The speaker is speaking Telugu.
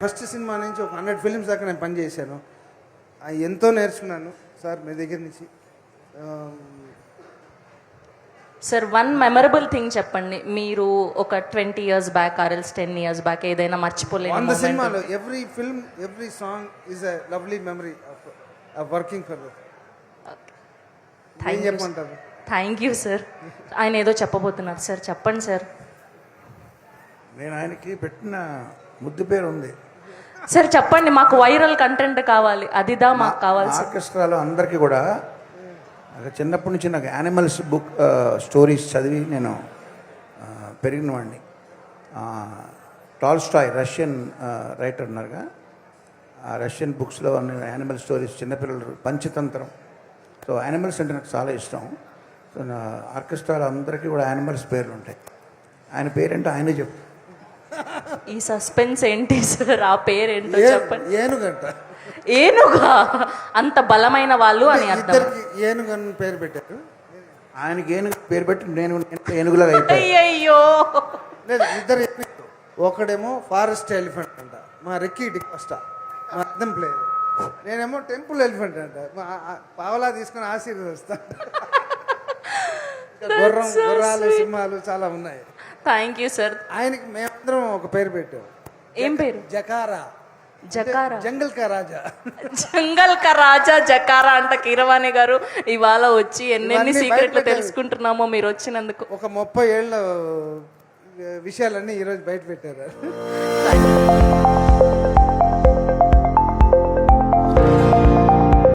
ఫస్ట్ సినిమా నుంచి ఒక 100 ఫిల్మ్స్ దాకా నేను పనిచేశాను. ఎంతో నేర్చుకున్నాను సార్ మీ దగ్గర నుంచి. సార్ వన్ మెమరబుల్ థింగ్ చెప్పండి, మీరు ఒక 20 years బ్యాక్ ఆర్ఎల్స్ 10 years బ్యాక్ ఏదైనా మర్చిపోలేని 100 సినిమాలో every film every song is a lovely memory of working for that. చెప్పమంటారు? Thank you sir. ఆయన ఏదో చెప్పబోతున్నారు సార్, చెప్పండి సార్. నేను ఆయనకి పెట్టిన ముద్దు పేరు ఉంది సార్, చెప్పండి. మాకు వైరల్ కంటెంట్ కావాలి, అదిదా మాకు కావాలి. ఆర్కెస్ట్రాలో అందరికీ కూడా చిన్నప్పటి నుంచి నాకు యానిమల్స్ బుక్ స్టోరీస్ చదివి నేను పెరిగిన వాడిని. టాల్స్టాయ్ రష్యన్ రైటర్ ఉన్నారుగా, ఆ రష్యన్ బుక్స్లో యానిమల్ స్టోరీస్, చిన్నపిల్లలు, పంచతంత్రం. సో యానిమల్స్ అంటే నాకు చాలా ఇష్టం. సో నా ఆర్కెస్ట్రాలో అందరికీ కూడా యానిమల్స్ పేర్లు ఉంటాయి. ఆయన పేరేంటో ఆయనే చెప్తారు. ఈ సస్పెన్స్ ఏంటి సార్? ఆ పేరేంటో చెప్పండి. ఏనుగంట. ఏనుగా? అంత బలమైన వాళ్ళు అని అర్థం. ఏనుగు అని పేరు పెట్టారు. ఆయనకి ఏనుగు పేరు పెట్టి నేను ఏనుగులాగా అయిపోయాను. అయ్యో లేదు, ఇద్దరు ఏనుగులు. ఒకడేమో ఫారెస్ట్ ఎలిఫెంట్ అంట, మా రెక్కీ డికోస్టా, మా అర్థం ప్లేయర్. నేనేమో టెంపుల్ ఎలిఫెంట్ అంట, మా పావలా తీసుకొని ఆశీర్వదిస్తా. గుర్రాలు, సింహాలు చాలా ఉన్నాయి. Thank you sir. ఆయనకి మేమందరం ఒక పేరు పెట్టాం. ఏం పేరు? జకారా. జకారా? జంగల్ కా రాజా. జంగల్ కా రాజా జకారా అంట. కీరవాణి గారు ఇవాళ వచ్చి ఎన్నెన్ని సీక్రెట్లు తెలుసుకుంటున్నామో మీరు వచ్చినందుకు. ఒక 30 ఏళ్ళ విషయాలన్నీ ఈరోజు బయట పెట్టారు.